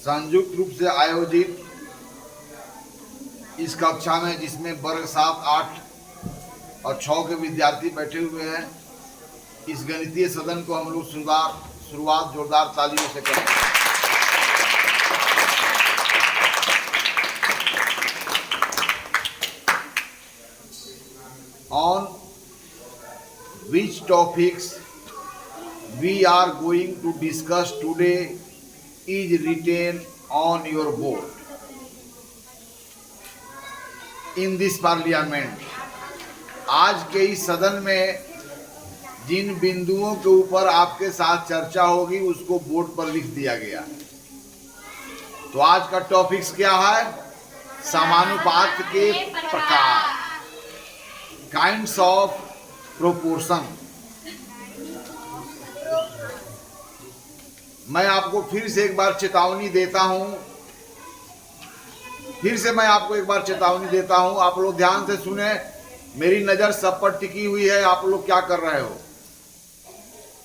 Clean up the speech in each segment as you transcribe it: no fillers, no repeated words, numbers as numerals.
संयुक्त रूप से आयोजित इस कक्षा में, जिसमें वर्ग 7, 8 और 6 के विद्यार्थी बैठे हुए हैं, इस गणितीय सदन को हम लोग शुरुआत जोरदार तालियों से करें। On which topics we are going to discuss today is written on your board. In this parliament, आज के इस सदन में जिन बिंदुओं के ऊपर आपके साथ चर्चा होगी उसको बोर्ड पर लिख दिया गया। तो आज का टॉपिक्स क्या है? समानुपात के प्रकार, काइंड्स ऑफ प्रोपोर्शन। मैं आपको फिर से एक बार चेतावनी देता हूं, आप लोग ध्यान से सुने। मेरी नजर सब पर टिकी हुई है, आप लोग क्या कर रहे हो,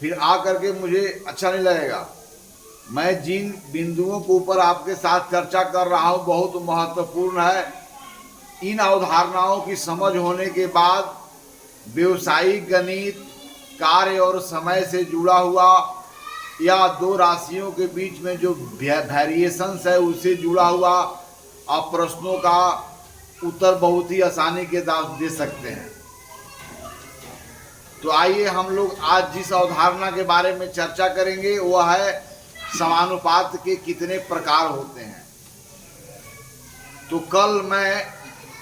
फिर आकर के मुझे अच्छा नहीं लगेगा। मैं जिन बिंदुओं के ऊपर आपके साथ चर्चा कर रहा हूं बहुत महत्वपूर्ण है। इन अवधारणाओं की समझ होने के बाद व्यावसायिक गणित, कार्य और समय से जुड़ा हुआ या दो राशियों के बीच में जो वेरिएशंस है उससे जुड़ा हुआ आप प्रश्नों का उत्तर बहुत ही आसानी के साथ दे सकते हैं। तो आइए हम लोग आज जिस अवधारणा के बारे में चर्चा करेंगे वह है समानुपात के कितने प्रकार होते हैं। तो कल मैं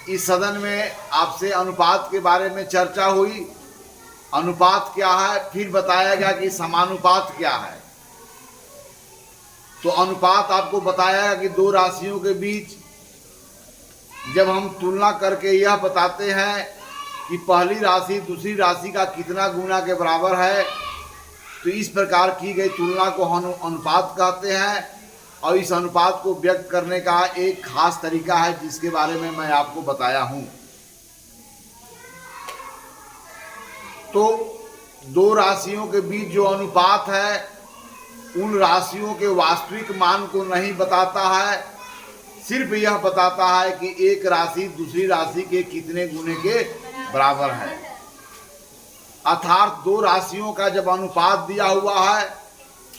इस सदन में आपसे अनुपात के बारे में चर्चा हुई। अनुपात क्या है, फिर बताया गया कि समानुपात क्या है। तो अनुपात आपको बताया कि दो राशियों के बीच जब हम तुलना करके यह बताते हैं कि पहली राशि दूसरी राशि का कितना गुना के बराबर है, तो इस प्रकार की गई तुलना को हम अनुपात कहते हैं। और इस अनुपात को व्यक्त करने का एक खास तरीका है जिसके बारे में मैं आपको बताया हूं। तो दो राशियों के बीच जो अनुपात है उन राशियों के वास्तविक मान को नहीं बताता है, सिर्फ यह बताता है कि एक राशि दूसरी राशि के कितने गुने के बराबर है। अर्थात दो राशियों का जब अनुपात दिया हुआ है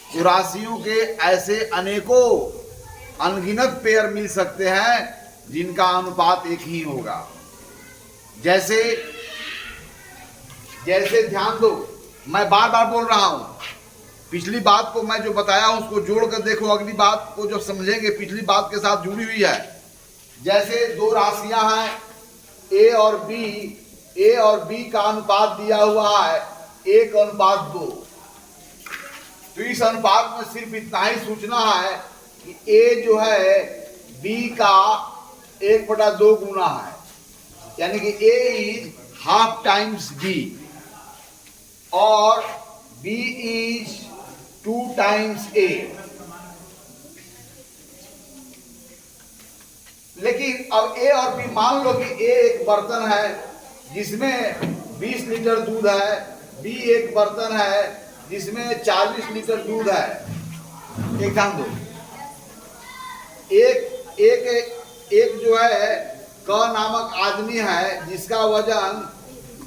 तो राशियों के ऐसे अनेकों अनगिनत पेयर मिल सकते हैं जिनका अनुपात एक ही होगा। जैसे ध्यान दो, मैं बार बार बोल रहा हूं, पिछली बात को मैं जो बताया उसको जोड़कर देखो, अगली बात को जो समझेंगे पिछली बात के साथ जुड़ी हुई है। जैसे दो राशियां हैं ए और बी का अनुपात दिया हुआ है 1:2। तो इस अनुपात में सिर्फ इतना ही सूचना है कि ए जो है बी का 1/2 गुना है, यानी कि ए इज हाफ टाइम्स बी और बी इज 2 टाइम्स ए। लेकिन अब ए और बी, मान लो कि ए एक बर्तन है जिसमें 20 लीटर दूध है, बी एक बर्तन है जिसमें 40 लीटर दूध है। एक ध्यान दो, एक जो है क नामक आदमी है जिसका वजन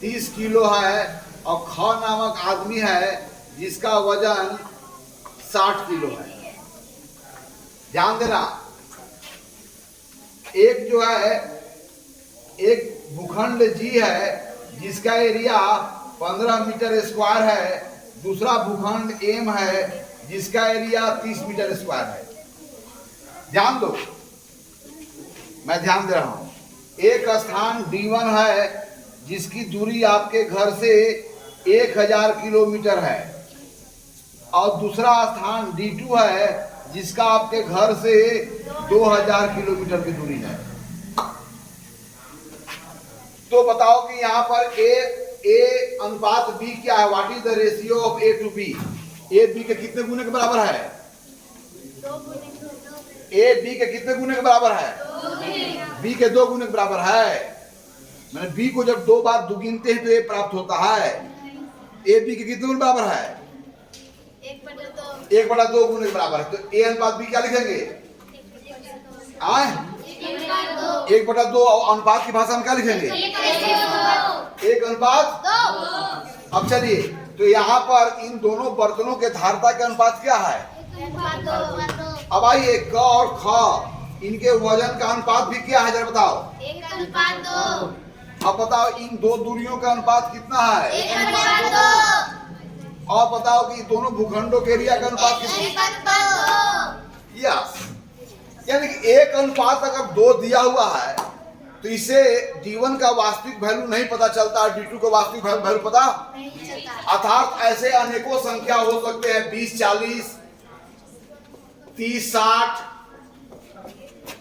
30 किलो है और ख नामक आदमी है जिसका वजन 60 किलो है। ध्यान देना, एक जो है एक भूखंड जी है जिसका एरिया 15 मीटर स्क्वायर है, दूसरा भूखंड एम है जिसका एरिया 30 मीटर स्क्वायर है। ध्यान दो, मैं ध्यान दे रहा हूं। एक स्थान D1 है जिसकी दूरी आपके घर से 1000 किलोमीटर है और दूसरा स्थान D2 है जिसका आपके घर से 2000 किलोमीटर की दूरी है। तो बताओ कि यहाँ पर ए अनुपात बी क्या है? What is the ratio of A to B? A B के कितने गुने के बराबर है? ए बी के कितने गुने के बराबर है? बी के 2 गुने के बराबर है। मैंने बी को जब 2 बार दुगुनते हैं तो ए प्राप्त होता है। ए बी के कितने गुने बराबर है? 1/2 गुने के बराबर है। तो ए अनुपात बी क्या लिखेंगे? आए 1/2 अनुपात की भाषा में क्या लिखेंगे? 1:2। अब चलिए, तो यहाँ पर इन दोनों बर्तनों के धारता के अनुपात क्या है? अब आइए क और ख, इनके वजन का अनुपात भी क्या है, जरा बताओ। 1:2। अब बताओ इन दो दूरियों का अनुपात कितना है? 1:2। और बताओ कि दोनों भूखंडों के एरिया का अनुपात कितना? 1:2। यस, यानी कि 1:2 अगर 2 दिया हुआ है तो इसे D1 का वास्तविक वैल्यू नहीं पता चलता, D2 का वास्तविक वैल्यू पता। अर्थात ऐसे अनेकों संख्या हो सकते हैं, 20, 40, 30, 60,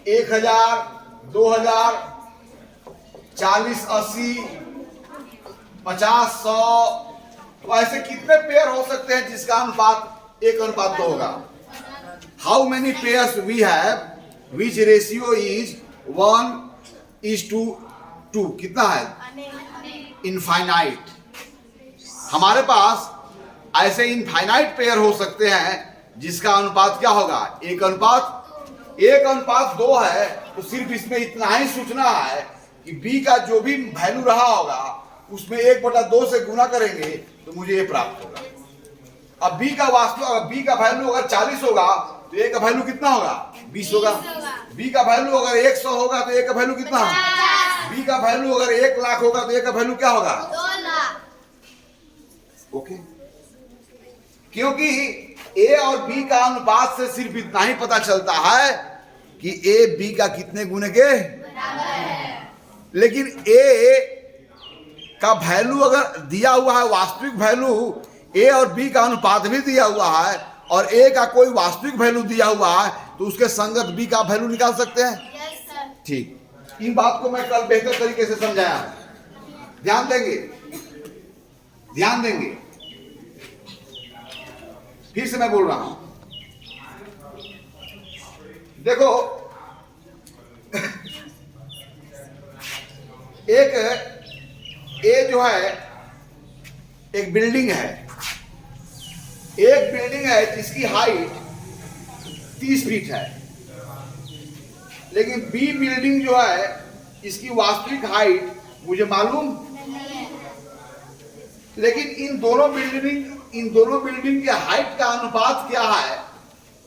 1000, 2000, 40, 80, 50, 100, तो ऐसे कितने पेयर हो सकते हैं जिसका अनुपात 1:2 होगा? How many pairs we have which ratio is 1:2? कितना है? इनफाइनाइट। हमारे पास ऐसे इनफाइनाइट पेयर हो सकते हैं जिसका अनुपात क्या होगा? 1:2 है। तो सिर्फ इसमें इतना ही सोचना है कि B का जो भी वैल्यू रहा होगा उसमें 1/2 से गुना करेंगे तो मुझे ये प्राप्त होगा। अब B का वास्तव, अगर B का वैल्यू अगर 40 होगा तो A का वैल्यू कितना होगा? 20 होगा। B का वैल्यू अगर 100 होगा तो A का वैल्यू कितना होगा? B का वैल्यू अगर 1 लाख होगा तो A का वैल्यू क्या होगा? 2 लाख। ओके, क्योंकि A और B का अनुपात से सिर्फ इतना ही पता चलता है कि A B का कितने गुने के बराबर है। लेकिन A का वैल्यू अगर दिया हुआ है, वास्तविक वैल्यू A और B का अनुपात भी दिया हुआ है और A का कोई वास्तविक वैल्यू दिया हुआ है तो उसके संगत B का वैल्यू निकाल सकते हैं। Yes sir. ठीक, इन बात को मैं कल बेहतर तरीके से समझाया। ध्यान देंगे, ध्यान देंगे। फिर से मैं बोल रहा हूं, देखो एक जो है एक बिल्डिंग है, एक बिल्डिंग है जिसकी हाइट 30 फीट है, लेकिन बी बिल्डिंग जो है इसकी वास्तविक हाइट मुझे मालूम, लेकिन इन दोनों बिल्डिंग के हाइट का अनुपात क्या है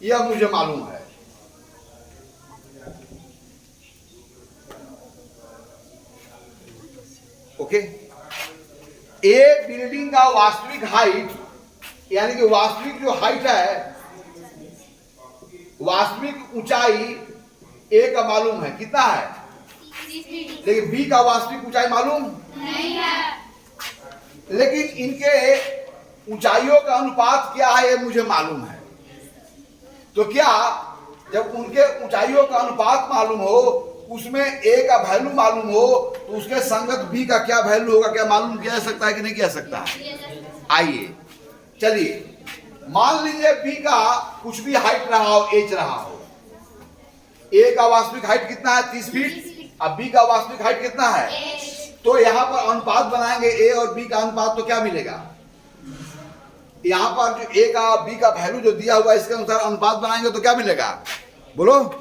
यह मुझे मालूम है। ओके, ए बिल्डिंग का वास्तविक हाइट यानी कि वास्तविक जो हाइट है, वास्तविक ऊंचाई ए का मालूम है कितना है, लेकिन बी का वास्तविक ऊंचाई मालूम नहीं है। लेकिन इनके ऊंचाइयों का अनुपात क्या है ये मुझे मालूम है। तो क्या जब उनके ऊंचाइयों का अनुपात मालूम हो, उसमें ए का वैल्यू मालूम हो, तो उसके संगत बी का क्या वैल्यू होगा, क्या मालूम किया जा सकता है कि नहीं किया सकता है? आइए चलिए, मान लीजिए बी का कुछ भी हाइट रहा हो, एच रहा हो, ए का वास्तविक हाइट कितना है 30 फीट, अब बी का वास्तविक हाइट कितना है, तो यहां पर अनुपात बनाएंगे ए और बी का अनुपात, तो क्या मिलेगा? यहां पर जो ए का बी का वैल्यू जो दिया हुआ है इसके अनुसार अनुपात बनाएंगे तो क्या मिलेगा, बोलो।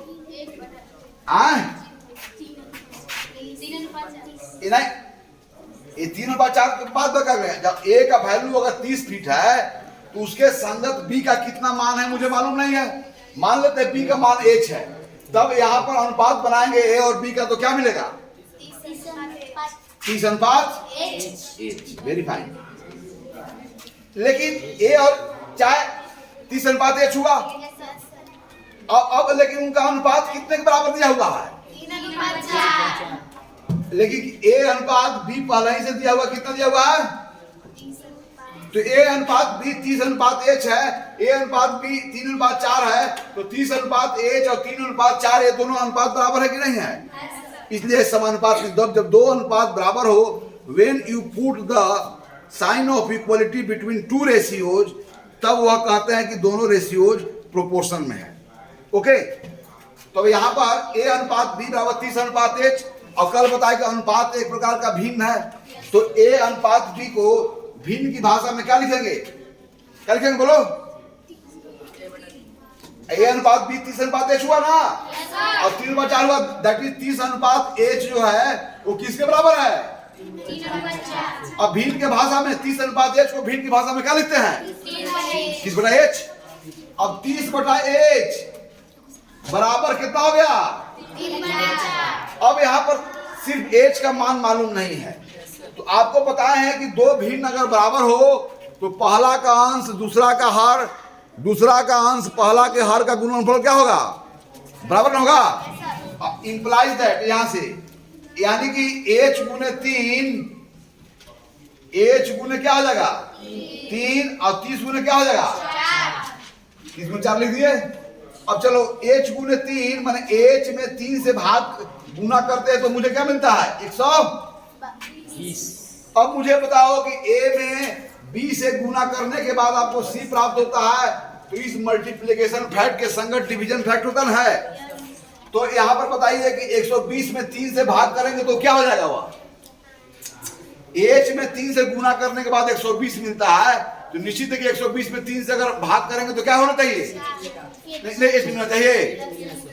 नहीं, ये 3/4 के बाद कर रहे हैं। जब ए का वैल्यू अगर 30 फीट है तो उसके संगत बी का कितना मान है मुझे मालूम नहीं है। मान लेते हैं बी का मान एच है, तब यहां पर अनुपात बनाएंगे ए और बी का, तो क्या मिलेगा? 30:8। Very fine. लेकिन ए और चाहे 30:8 हुआ, अब लेकिन उनका अनुपात कितने के बराबर दिया हुआ है? 3:4। लेकिन ए अनुपात बी पहले ही से दिया हुआ, कितना दिया हुआ है? तो ए अनुपात बी 30:8 है, ए अनुपात बी 3:4 है, तो 30:8 और 3:4 ये दोनों अनुपात बराबर है कि नहीं है? इसलिए समानुपात जब दो अनुपात बराबर हो, when you put the sign of equality between two ratios, तब वह कहते हैं कि दोनों रेशियोज प्रोपोर्शन में है। ओके, तो यहां पर ए अनुपात बी बराबर 30:8, और कल बताया कि अनुपात एक प्रकार का भिन्न है, तो ए अनुपात बी को भिन्न की भाषा में क्या लिखेंगे? क्या लिखेंगे बोलो? ए अनुपात बी 30 अनुपात एच हुआ ना, Yes, sir. और 3/4 हुआ, दैट इज 30 अनुपात एच जो है वो किसके बराबर है? 3/4. अब भीम के भाषा में 30 अनुपात एच को भीम की भाषा में क्या लिखते हैं? 3/8. 30/h। अब 30/h बराबर कितना हो गया? 3/4. अब यहाँ पर सिर्फ h का मान मालूम नहीं है, तो आपको पता है कि दो भिन्न अगर बराबर हो तो पहला का अंश दूसरा का हर, दूसरा का अंश पहला के हर का गुणनफल क्या होगा? बराबर न होगा। इंप्लाइज दैट यहां से, यानी कि h गुने 3, h गुने क्या हो जाएगा? 3, और 30 गुने क्या हो जाएगा? 30 गुने 4 लिख दिए। अब चलो h गुने 3 माने h में 3 से भाग गुना करते हैं तो मुझे क्या मिलता है? 120। अब मुझे बताओ कि a में b से गुना करने के बाद आपको c प्राप्त होता है, तो इस मल्टीप्लिकेशन फैक्ट के संगत डिवीजन फैक्ट होता है। तो यहां पर बताइए कि 120 में 3 से भाग करेंगे तो क्या हो जाएगा? वह h में 3 से गुना करने के बाद 120 मिलता है, तो निश्चित है कि 120 में 3 से अगर भाग करेंगे तो क्या होना चाहिए? नहीं, h मिलना चाहिए।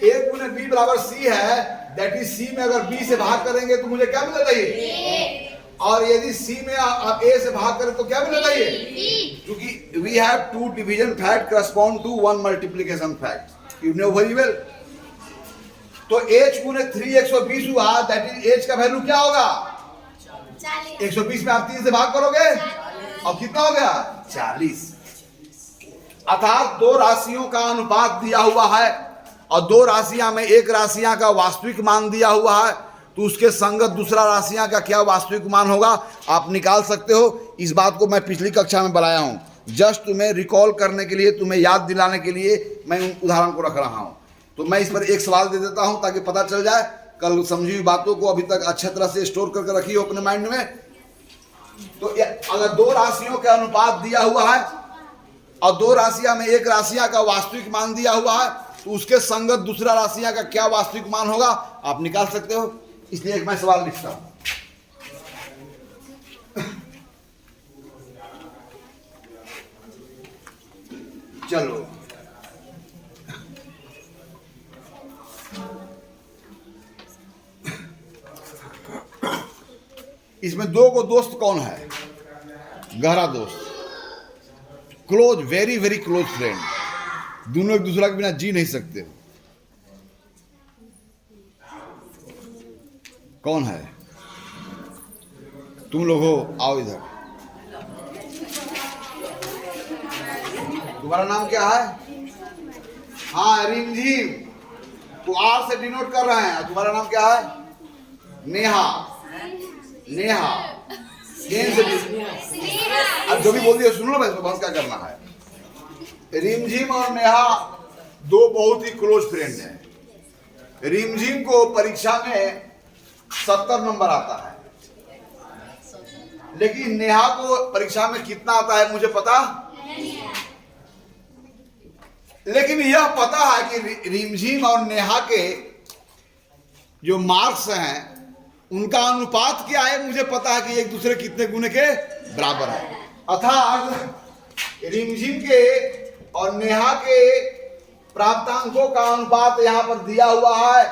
a गुने b बराबर c है, दैट इज c में अगर b से भाग करेंगे तो मुझे क्या मिलना चाहिए? और यदि c में आप a से भाग करें तो क्या मिलना चाहिए? क्योंकि we have two division fact correspond to one multiplication fact, you know very well. तो h गुने 3 120 हुआ, दैट इज h का वैल्यू क्या होगा? 120 में आप 3 से भाग करोगे और कितना हो गया? 40। अर्थात दो राशियों का अनुपात दिया हुआ है और दो राशियां में एक राशियां का वास्तविक मान दिया हुआ है, तो उसके संगत दूसरा राशियां का क्या वास्तविक मान होगा आप निकाल सकते हो। इस बात को मैं पिछली कक्षा में बताया हूं, जस्ट तुम्हें रिकॉल करने के लिए, तुम्हें याद दिलाने के लिए मैं उदाहरण को रख रहा हूं। तो मैं इस पर एक सवाल दे देता हूं ताकि पता चल जाए, कल समझी हुई बातों को अभी तक अच्छी तरह से स्टोर करके रखिए अपने माइंड में। तो अगर दो राशियों का अनुपात दिया हुआ है और दो राशियां में एक राशियां का वास्तविक मान दिया हुआ है, तो उसके संगत दूसरा राशियां का क्या वास्तविक मान होगा आप निकाल सकते हो। इसलिए एक मैं सवाल लिखता हूं। चलो इसमें दो को दोस्त कौन है? गहरा दोस्त, close, very very close friend, दोनों एक दूसरा के बिना जी नहीं सकते। कौन है? तुम लोग हो, आओ इधर। तुम्हारा नाम क्या है? हाँ, रिमझिम, तो आर से डिनोट कर रहे हैं। तुम्हारा नाम क्या है? नेहा। नेहा, एन से अब जो भी बोल दिया सुनो ना भाई, बस क्या करना है। रिमझिम और नेहा दो बहुत ही क्लोज फ्रेंड हैं। रिमझिम को परीक्षा में 70 नंबर आता है, लेकिन नेहा को परीक्षा में कितना आता है मुझे पता, लेकिन यह पता है कि रिमझिम और नेहा के जो मार्क्स हैं उनका अनुपात क्या है मुझे पता है कि एक दूसरे कितने गुने के बराबर है। अर्थात रिमझिम के और नेहा के प्राप्तांकों का अनुपात यहां पर दिया हुआ है,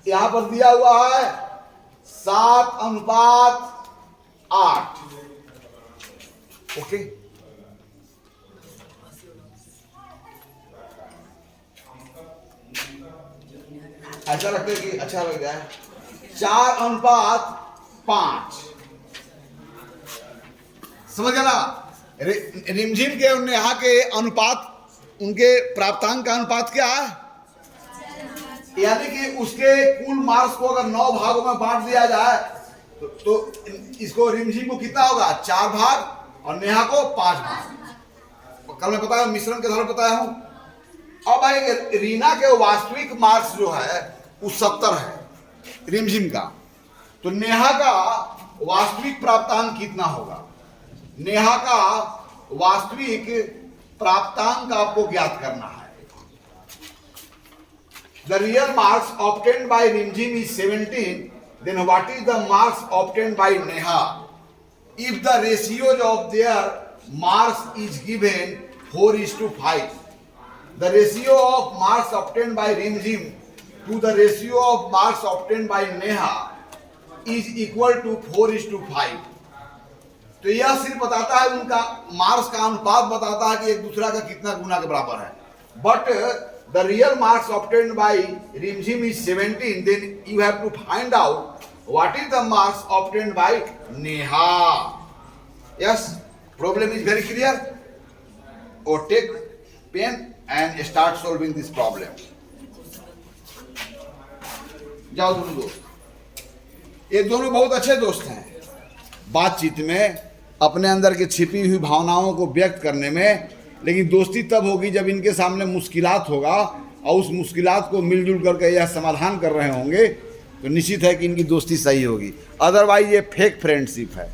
यहां पर दिया हुआ है 7:8। ओके, ऐसा लगता है कि अच्छा लग जाए। 4:5 समझ गया ना। रिमझिम के और नेहा के अनुपात, उनके प्राप्तांक का अनुपात क्या है? यानी कि उसके कुल मार्क्स को अगर 9 भागों में बांट दिया जाए तो इसको रिमझिम को कितना होगा? 4 भाग और नेहा को 5 भाग। कल मैं बताया मिश्रण के द्वारा बताया हूं। अब भाई रीना के वास्तविक मार्क्स जो है वो 70 है रिमझिम का, तो नेहा का वास्तविक प्राप्तांक कितना होगा? नेहा का वास्तविक प्राप्तांक आपको ज्ञात करना है। The real marks obtained by Rimjim is 17. Then what is the marks obtained by Neha? If the ratios of their marks is given 4:5, the ratio of marks obtained by Rimjim to the ratio of marks obtained by Neha is equal to 4:5. तो यह सिर्फ बताता है उनका marks का अनुपात बताता है कि एक दूसरा का कितना गुना के बराबर है. But the real marks obtained by Rimjim is 17. Then you have to find out what is the marks obtained by Neha. Yes, problem is very clear. Or take pen and start solving this problem. जाओ दोनों दोस्त. ये दोनों बहुत अच्छे दोस्त हैं. बातचीत में अपने अंदर के छिपी हुई भावनाओं को व्यक्त करने में, लेकिन दोस्ती तब होगी जब इनके सामने मुश्किलात होगा और उस मुश्किलात को मिलजुल करके यह समाधान कर रहे होंगे तो निश्चित है कि इनकी दोस्ती सही होगी. अदरवाइज ये फेक फ्रेंडशिप है.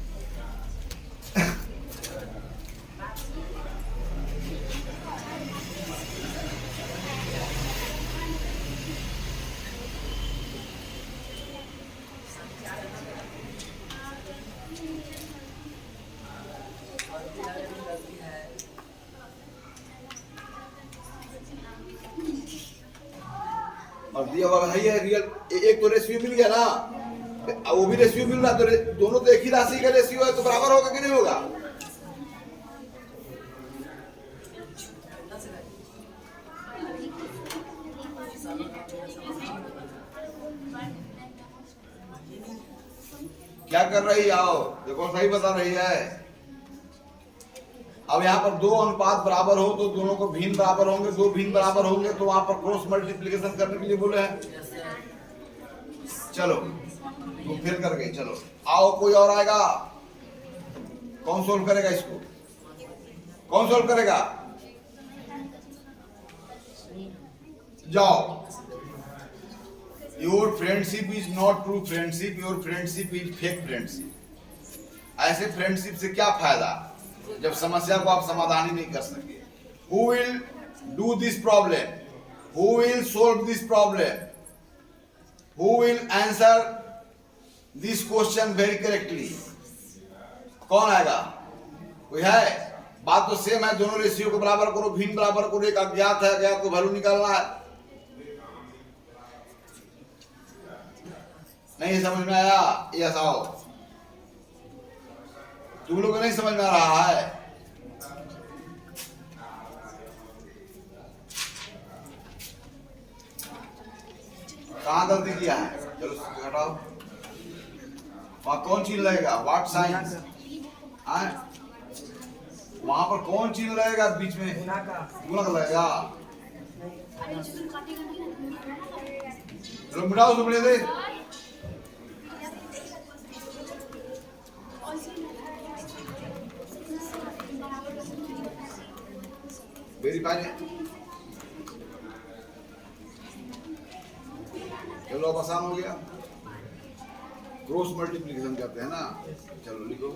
और दिया हुआ है ये रियल. एक तो रेशियो मिल गया ना, वो भी रेशियो मिल रहा, तो दोनों तो एक ही राशि का रेशियो है, तो बराबर होगा कि नहीं होगा? क्या कर रही है? आओ देखो, सही बता रही है. अब यहाँ पर दो अनुपात बराबर हो तो दोनों को भिन्न बराबर होंगे, दो भिन्न बराबर होंगे तो वहां पर क्रॉस मल्टीप्लिकेशन करने के लिए बोले हैं. चलो तो फिर करके चलो. आओ कोई और आएगा. कौन सोल्व करेगा इसको? कौन सोल्व करेगा? जाओ. Your friendship is not true friendship, your friendship is fake friendship. ऐसे फ्रेंडशिप से क्या फायदा जब समस्या को आप समाधान ही नहीं कर सके? Who will do this problem? Who will solve this problem? Who will answer this question very correctly? कौन आएगा? कोई है? बात तो सेम है. दोनों रेशियो को बराबर करो, भिन्न बराबर करो. एक अज्ञात है, अज्ञात को वैल्यू निकालना है. नहीं समझ में आया? यस आओ. तुम लोग को नहीं समझ में आ रहा है? कहां गलती किया है? चलो हटाओ. वहां कौन चीज लगेगा? What science? वहां पर कौन चीज लगेगा? बीच में गुणक लगेगा. चलो मिटाओ तुम ले दे. वेरीफाई. चलो अब आसान हो गया. क्रॉस मल्टीप्लिकेशन करते हैं ना. चलो लिखो.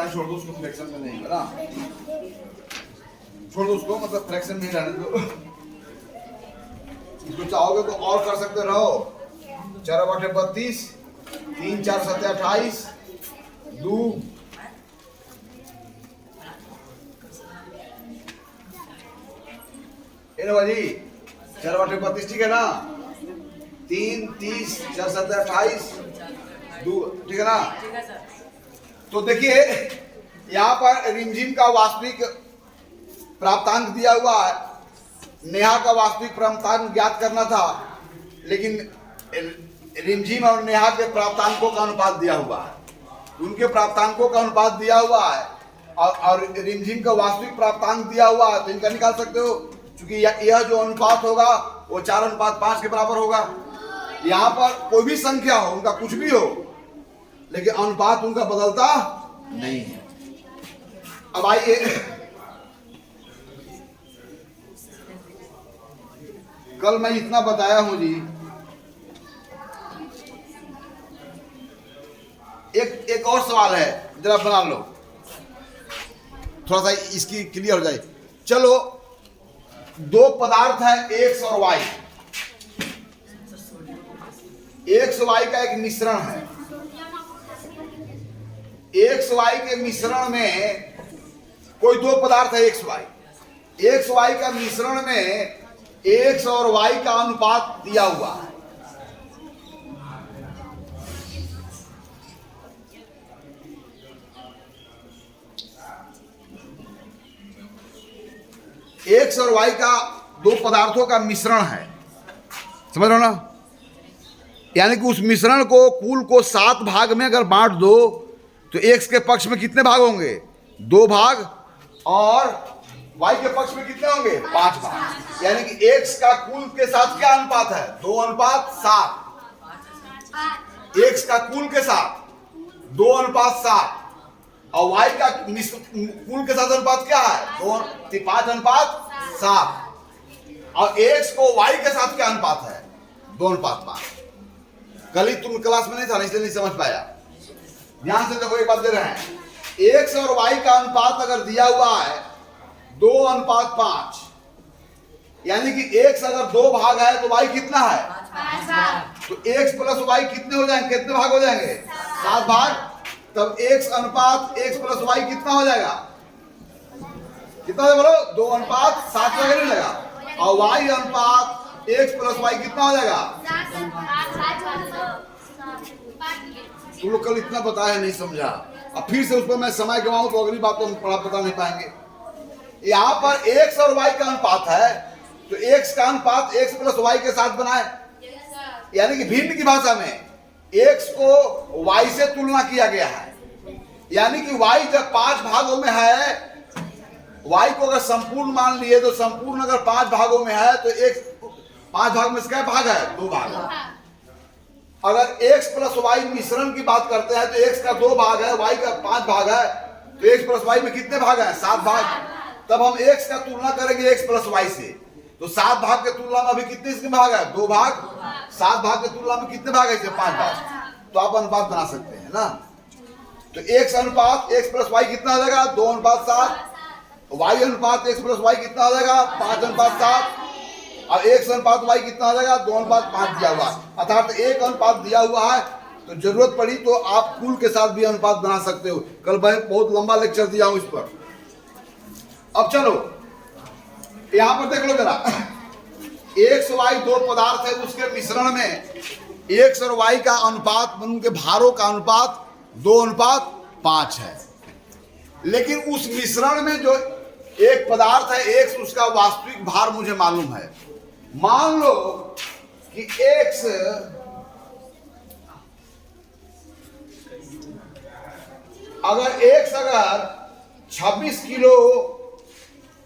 छोड़ दो उसको, फ्रैक्शन में नहीं है ना. छोड़ दो उसको, मतलब फ्रैक्शन में ही रहने दो. इसको चाहोगे तो और कर सकते रहो. 4/32, 3 4 7 28, 2 भाजी 4/32 ठीक है ना. 3 30 4 7 28 2 ठीक है ना. तो देखिए यहाँ पर रिमझिम का वास्तविक प्राप्तांक दिया हुआ है. नेहा का वास्तविक प्राप्तांक ज्ञात करना था, लेकिन रिमझिम और नेहा के प्राप्तांकों का अनुपात दिया हुआ है. उनके प्राप्तांकों का अनुपात दिया हुआ है और रिमझिम का वास्तविक प्राप्तांक दिया हुआ है, तो इनका निकाल सकते हो. क्योंकि यह जो अनुपात होगा वो 4:5 के बराबर होगा. यहाँ पर कोई भी संख्या हो, उनका कुछ भी हो, लेकिन अनुपात उनका बदलता नहीं है. अब आइए कल मैं इतना बताया हूं जी। एक और सवाल है, जरा बना लो, थोड़ा सा इसकी क्लियर हो जाए। चलो, दो पदार्थ है एक्स और वाई। एक्स वाई का एक मिश्रण है। एक्स वाई के मिश्रण में कोई दो पदार्थ है एक्स वाई। एक्स वाई का मिश्रण में एक्स और वाई का अनुपात दिया हुआ है। एक्स और वाई का दो पदार्थों का मिश्रण है, समझ रहे हो ना। यानी कि उस मिश्रण को, कुल को 7 भाग में अगर बांट दो तो एक्स के पक्ष में कितने भाग होंगे? 2 भाग, और वाई के पक्ष में कितने होंगे? 5 भाग। यानी कि एक्स का कुल के साथ क्या अनुपात है? 2:7। एक्स का कुल के साथ 2:7, और वाई का कुल के साथ अनुपात क्या है? 5:7। और एक्स को वाई के साथ क्या अनुपात है? 2:5। कल ही तुम क्लास में नहीं था, इसलिए नहीं समझ पाया। ध्यान से देखो, एक बात दे रहे हैं। एक्स और वाई का अनुपात अगर दिया हुआ है 2:5, यानी कि एक्स अगर 2 भाग है तो वाई कितना है? 5 तो एक्स प्लस वाई कितने हो जाएंगे? कितने भाग हो जाएंगे? 7 भाग। तब एक्स अनुपात एक्स प्लस वाई कितना हो जाएगा? कितना हो बोलो? 2:7 वगैरह नहीं लगा। और वाई अनुपात एक्स प्लस वाई कितना हो जाएगा? तुम लोग कल इतना बताया नहीं समझा, अब फिर से उस पर मैं समय गवाऊं तो अगली बात तो हम पढ़ा बता नहीं पाएंगे। यहाँ पर एक्स और वाई का अनुपात है, तो एक्स का अनुपात एक्स प्लस वाई के साथ बनाए। यानी कि भिन्न की भाषा में एक्स को वाई से तुलना किया गया है। यानी कि वाई जब 5 भागों में है, वाई को अगर संपूर्ण मान लिए तो संपूर्ण अगर 5 भागों में है तो एक्स 5 भाग में से क्या भाग है? 2 भाग। अगर एक्स प्लस वाई मिश्रण की बात करते हैं तो एक्स का 2 भाग है, वाई का 5 भाग है, तो एक्स प्लस वाई में कितने भाग हैं? 7 भाग। तब हम एक्स का तुलना करेंगे एक्स प्लस वाई से, तो 7 भाग के तुलना में अभी कितने इसके भाग है? 2 भाग। 7 भाग के तुलना में कितने भाग है? 5 भाग। तो आप अनुपात बना सकते हैं ना। तो एक्स अनुपात एक्स प्लस वाई कितना हो जाएगा? 2:7। वाई अनुपात एक्स प्लस वाई कितना हो जाएगा? 5:7। और एक्स अनुपात वाई कितना हो जाएगा? 2:5 दिया हुआ। अर्थात एक अनुपात दिया हुआ है, तो जरूरत पड़ी तो आप कुल के साथ भी अनुपात बना सकते हो। कल मैं बहुत लंबा लेक्चर दिया हूं इस पर। अब चलो यहां पर देख लो जरा, एक्स वाई दो पदार्थ है, उसके मिश्रण में एक्स और वाई का अनुपात, उनके भारों का अनुपात 2:5 है। लेकिन उस मिश्रण में जो एक पदार्थ है एक्स, उसका वास्तविक भार मुझे मालूम है। मान लो कि एक्स अगर 26 किलो,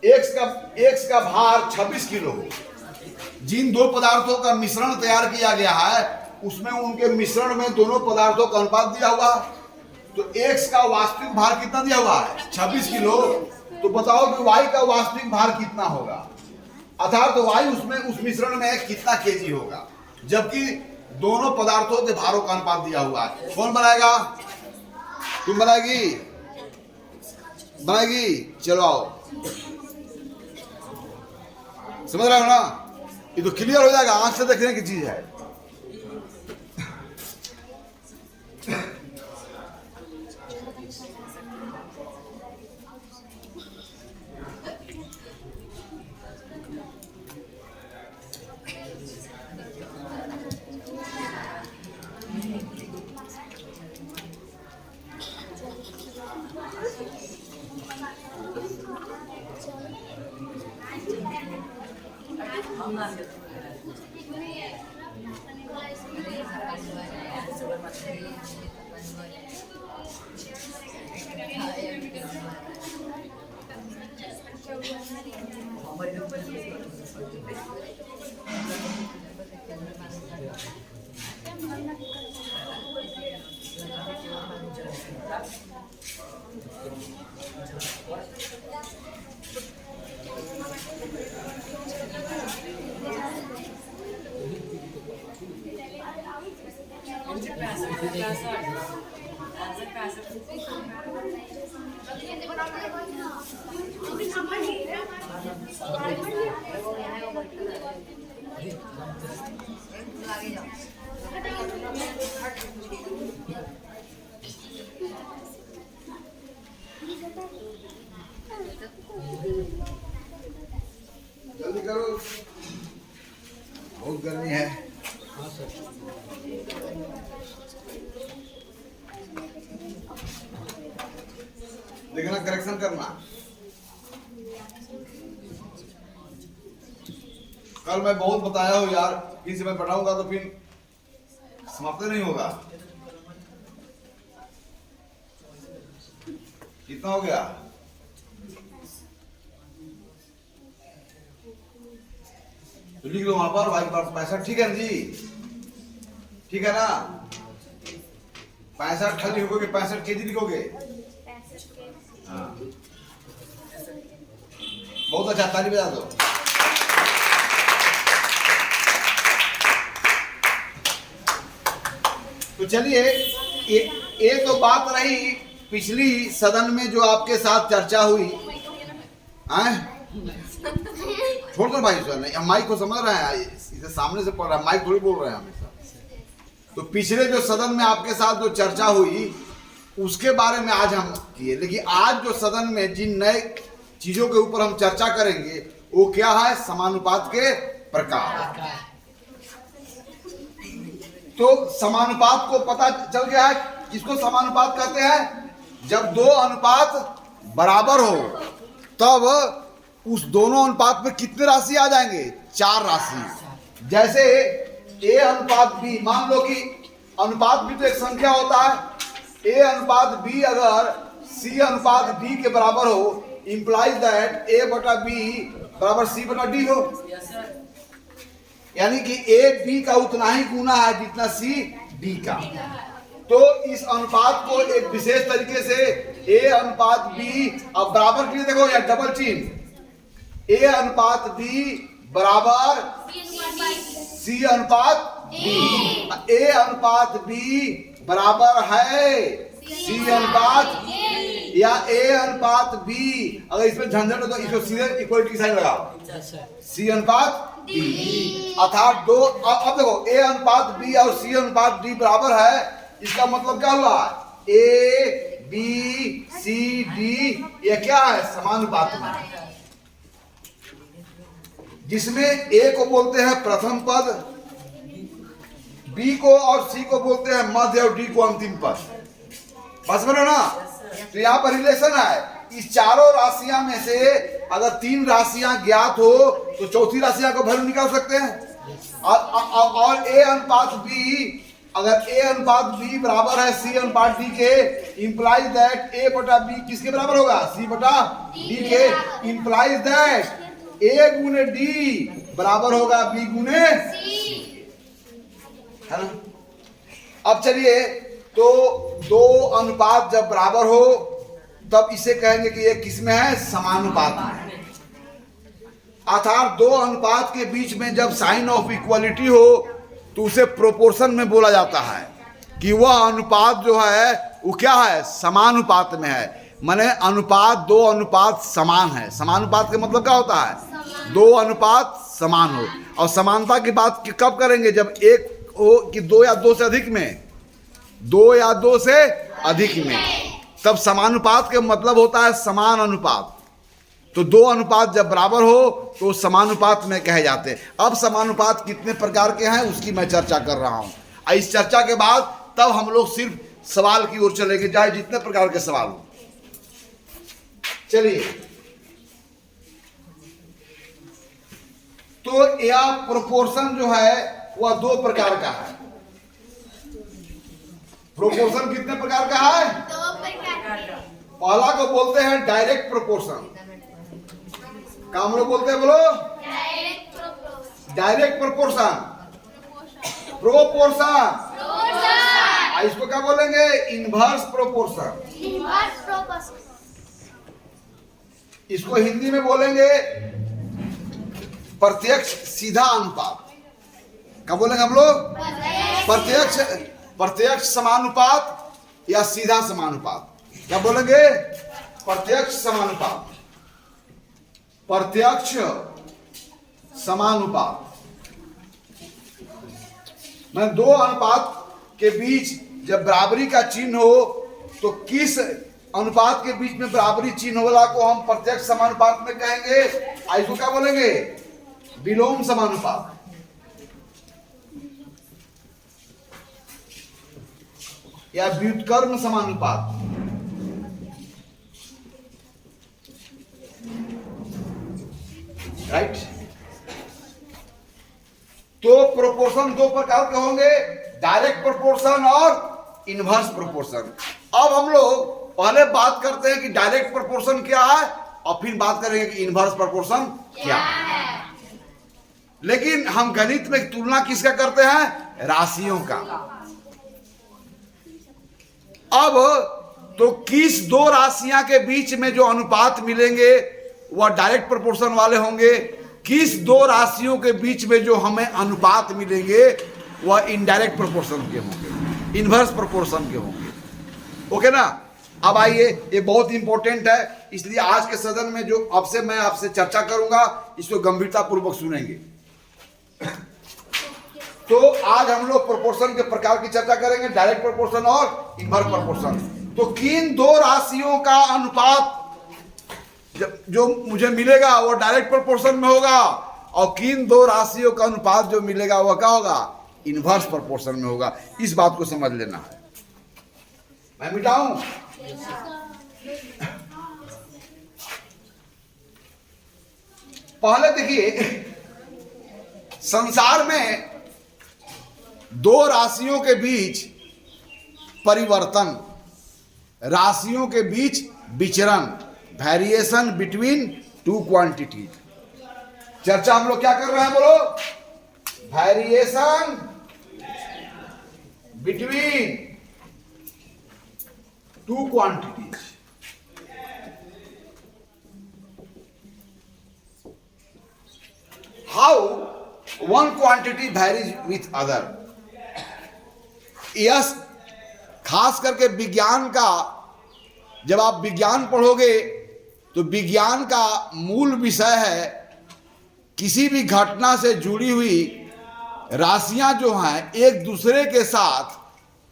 एक्स का भार 26 किलो हो। जिन दो पदार्थों का मिश्रण तैयार किया गया है उसमें उनके मिश्रण में दोनों पदार्थों का अनुपात दिया हुआ, तो एक्स का वास्तविक भार कितना दिया हुआ है? 26 किलो। तो बताओ कि वाई का वास्तविक भार कितना होगा? अर्थात तो वाई उसमें उस मिश्रण में कितना केजी होगा, जबकि दोनों पदार्थों के भारों का अनुपात दिया हुआ है। कौन बनाएगा? तुम बनाएगी? चलो आओ, समझ रहे हो ना? ये तो क्लियर हो जाएगा, आंख से देखने की चीज है। जल्दी करो, बहुत गर्मी है। देखना, करेक्शन करना। कल मैं बहुत बताया हूँ यार, फिर से मैं पढ़ाऊंगा तो फिर समाप्त नहीं होगा। कितना हो गया? तो लिख लो वहां पर, भाई 65, ठीक है ना जी? ठीक है ना? 65 खाली लिखोगे, 65 केजी लिखोगे। हाँ, बहुत अच्छा, ताली बजा दो। तो चलिए, ये तो बात रही पिछली सदन में जो आपके साथ चर्चा हुई। छोड़ दो भाई, नहीं माइक को समझ रहे हैं, इसे सामने से पढ़ रहा है, माइक थोड़ी बोल रहे हैं हमेशा। तो पिछले जो सदन में आपके साथ जो चर्चा हुई उसके बारे में आज हम किए, लेकिन आज जो सदन में जिन नए चीजों के ऊपर हम चर्चा करेंगे वो क्या है? समानुपात के प्रकार। तो समानुपात को पता चल गया है, किसको समानुपात कहते हैं? जब दो अनुपात बराबर हो तब उस दोनों अनुपात में कितने राशि आ जाएंगे? 4 राशि। जैसे ए अनुपात बी, मान लो कि अनुपात भी तो एक संख्या होता है। ए अनुपात बी अगर सी अनुपात डी के बराबर हो, इंप्लाइज दैट ए बटा बी बराबर सी बटा डी हो। यानी कि ए बी का उतना ही गुना है जितना सी डी का। तो इस अनुपात को एक विशेष तरीके से ए अनुपात बी, अब बराबर के लिए देखो या डबल चिन्ह, ए अनुपात बी बराबर सी अनुपात बी। ए अनुपात बी बराबर है सी अनुपात, या ए अनुपात बी, अगर इसमें झंझट हो तो इसको सीधे इक्वलिटी साइन लगाओ, सी अनुपात डी। अर्थात दो, अब देखो ए अनुपात बी और सी अनुपात डी बराबर है, इसका मतलब क्या हुआ? ए बी सी डी ये क्या है? समानुपात में, जिसमें ए को बोलते हैं प्रथम पद, बी को और सी को बोलते हैं मध्य और डी को अंतिम पद। बस बोलो ना? तो यहाँ पर रिलेशन है। इस चारों राशियां में से अगर 3 राशियां ज्ञात हो तो चौथी राशियां को वैल्यू निकाल सकते हैं। और ए अनुपात बी, अगर ए अनुपात बी बराबर है सी अनुपात डी के, इंप्लाइज दैट ए बटा बी किसके बराबर होगा? सी बटा डी के। इंप्लाइज दैट ए गुने डी बराबर होगा बी गुने सी, है ना? अब चलिए, तो दो अनुपात जब बराबर हो तब इसे कहेंगे कि ये किसमें है? समानुपात में। अर्थात दो अनुपात के बीच में जब साइन ऑफ इक्वलिटी हो तो उसे प्रोपोर्शन में बोला जाता है कि वह अनुपात जो है वो क्या है? समानुपात में है। माने अनुपात, दो अनुपात समान है। समानुपात का मतलब क्या होता है? दो अनुपात समान हो। और समानता की बात कब करेंगे? जब एक हो कि 2 या 2 से अधिक में, 2 या 2 से अधिक में, तब समानुपात के मतलब होता है समान अनुपात। तो दो अनुपात जब बराबर हो तो समानुपात में कहे जाते हैं। अब समानुपात कितने प्रकार के हैं उसकी मैं चर्चा कर रहा हूं। इस चर्चा के बाद तब हम लोग सिर्फ सवाल की ओर चलेंगे, चाहे जितने प्रकार के सवाल हो। चलिए, तो यह प्रोपोर्शन जो है वह 2 प्रकार का है। प्रोपोर्शन कितने प्रकार का है? 2 प्रकार का। पहला को बोलते हैं डायरेक्ट प्रोपोर्शन। क्या हम लोग बोलते हैं? बोलो। Direct proportion, proportion. इसको क्या बोलेंगे? Inverse proportion. इसको हिंदी में बोलेंगे प्रत्यक्ष सीधा अनुपात। क्या बोलेंगे हम लोग? प्रत्यक्ष समानुपात या सीधा समानुपात। क्या बोलेंगे? प्रत्यक्ष समानुपात। प्रत्यक्ष समानुपात। मैं दो अनुपात के बीच जब बराबरी का चिन्ह हो तो किस अनुपात के बीच में बराबरी चिन्ह वाला को हम प्रत्यक्ष समानुपात में कहेंगे? इसको क्या बोलेंगे? विलोम समानुपात। या व्युत्क्रम समानुपात। राइट। तो प्रोपोर्शन दो प्रकार के होंगे, डायरेक्ट प्रोपोर्शन और इनवर्स प्रोपोर्शन। अब हम लोग पहले बात करते हैं कि डायरेक्ट प्रोपोर्शन क्या है और फिर बात करेंगे कि इनवर्स प्रोपोर्शन क्या है। लेकिन हम गणित में तुलना किसका करते हैं? राशियों का। अब तो किस दो राशियां के बीच में जो अनुपात मिलेंगे वह डायरेक्ट प्रोपोर्शन वाले होंगे, किस दो राशियों के बीच में जो हमें अनुपात मिलेंगे वह इनडायरेक्ट प्रोपोर्शन के होंगे, इनवर्स प्रोपोर्शन के होंगे। ओके ना। अब आइए, ये बहुत इंपॉर्टेंट है, इसलिए आज के सदन में जो आपसे मैं आपसे चर्चा करूंगा इसको गंभीरता पूर्वक सुनेंगे। तो आज हम लोग प्रोपोर्शन के प्रकार की चर्चा करेंगे, डायरेक्ट प्रोपोर्शन और इनवर्स प्रोपोर्शन। तो किन दो राशियों का अनुपात जो मुझे मिलेगा वो डायरेक्ट प्रोपोर्शन में होगा और किन दो राशियों का अनुपात जो मिलेगा वह क्या होगा? इनवर्स प्रोपोर्शन में होगा। इस बात को समझ लेना है। मैं मिटाऊं? पहले देखिए, संसार में दो राशियों के बीच परिवर्तन, राशियों के बीच विचरण, वेरिएशन बिटवीन टू क्वांटिटीज। चर्चा हम लोग क्या कर रहे हैं? बोलो। Variation between two quantities. How one quantity varies with other. Yes, खास करके विज्ञान का, जब आप विज्ञान पढ़ोगे तो विज्ञान का मूल विषय है किसी भी घटना से जुड़ी हुई राशियां जो हैं एक दूसरे के साथ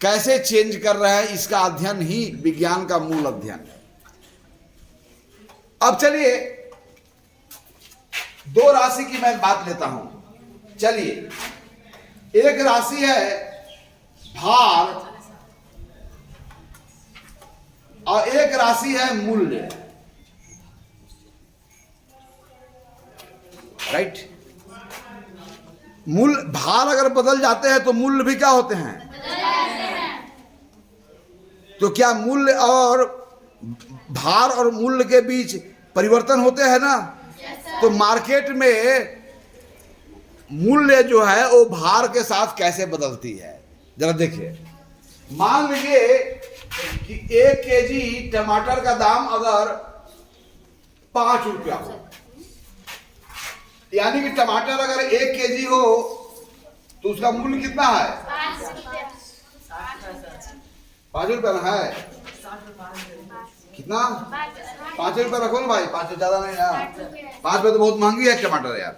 कैसे चेंज कर रहे हैं, इसका अध्ययन ही विज्ञान का मूल अध्ययन है। अब चलिए दो राशि की मैं बात लेता हूं। चलिए, एक राशि है भार और एक राशि है मूल्य। राइट। मूल्य, भार अगर बदल जाते हैं तो मूल्य भी क्या होते हैं? तो क्या मूल्य और भार और मूल्य के बीच परिवर्तन होते हैं ना? तो मार्केट में मूल्य जो है वो भार के साथ कैसे बदलती है जरा देखिए। मान लीजिए कि 1 केजी टमाटर का दाम अगर 5 रुपया हो, यानी कि टमाटर अगर 1 केजी हो तो उसका मूल्य कितना है? 5 रुपया ना है? कितना? 5 रुपया रखो ना भाई, 5 ज्यादा नहीं ना। 5 रुपये तो बहुत महंगी है टमाटर यार।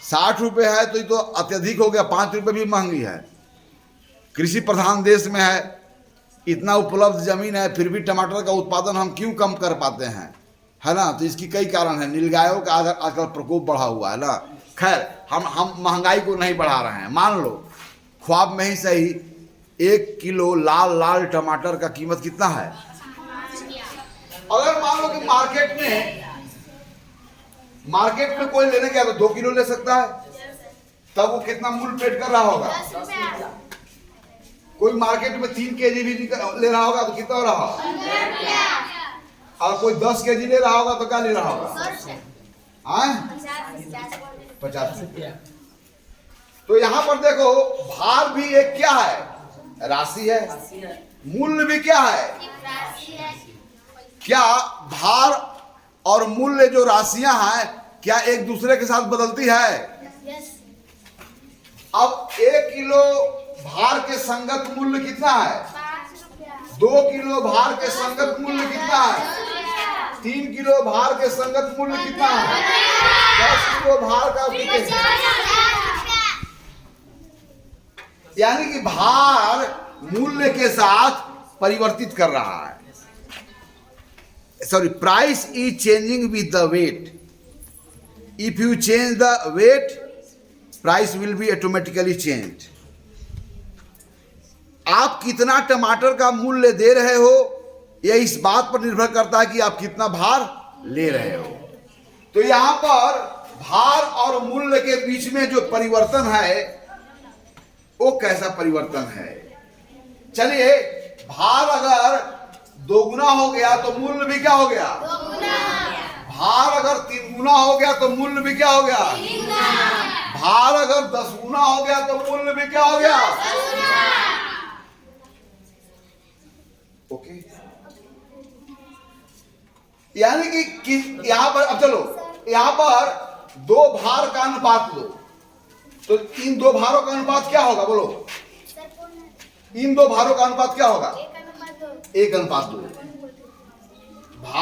60 रुपये है तो ये तो अत्यधिक हो गया, 5 रुपये भी महंगी है। कृषि प्रधान देश में है, इतना उपलब्ध जमीन है, फिर भी टमाटर का उत्पादन हम क्यों कम कर पाते हैं, है ना? तो इसकी कई कारण है। नीलगायों का आजकल प्रकोप बढ़ा हुआ है ना। खैर, हम महंगाई को नहीं बढ़ा रहे हैं। मान लो ख्वाब में ही सही 1 किलो लाल लाल टमाटर का कीमत कितना है? अगर मान लो कि मार्केट में कोई लेने गया तो 2 किलो ले सकता है, तब वो कितना मूल्य पेड कर रहा होगा? कोई मार्केट में 3 केजी भी ले रहा होगा तो कितना हो रहा होगा? और कोई 10 केजी ले रहा होगा तो क्या ले रहा होगा? 50 रुपया। तो यहां पर देखो, भार भी एक क्या है? राशि है। मूल्य भी क्या है? क्या भार और मूल्य जो राशियां हैं क्या एक दूसरे के साथ बदलती है? अब 1 किलो भार के संगत मूल्य कितना है? 2 किलो भार के संगत मूल्य कितना है? 3 किलो भार के संगत मूल्य कितना है? 10 किलो भार का कितने है? यानी कि भार मूल्य के साथ परिवर्तित कर रहा है. Sorry, price is changing with the weight. If you change the weight, price will be automatically changed. आप कितना टमाटर का मूल्य दे रहे हो यह इस बात पर निर्भर करता है कि आप कितना भार ले रहे हो. तो यहां पर भार और मूल्य के बीच में जो परिवर्तन है वो कैसा परिवर्तन है? चलिए, भार अगर दोगुना हो गया तो मूल्य भी क्या हो गया? भार अगर 3 गुना हो गया तो मूल्य भी क्या हो गया? भार अगर 10 गुना हो गया तो मूल्य भी क्या हो गया? ओके. यानी कि यहां पर अब चलो, यहां पर 2 भार का अनुपात लो तो इन 2 भारों का अनुपात क्या होगा? बोलो, इन 2 भारों का अनुपात क्या होगा? 1:2.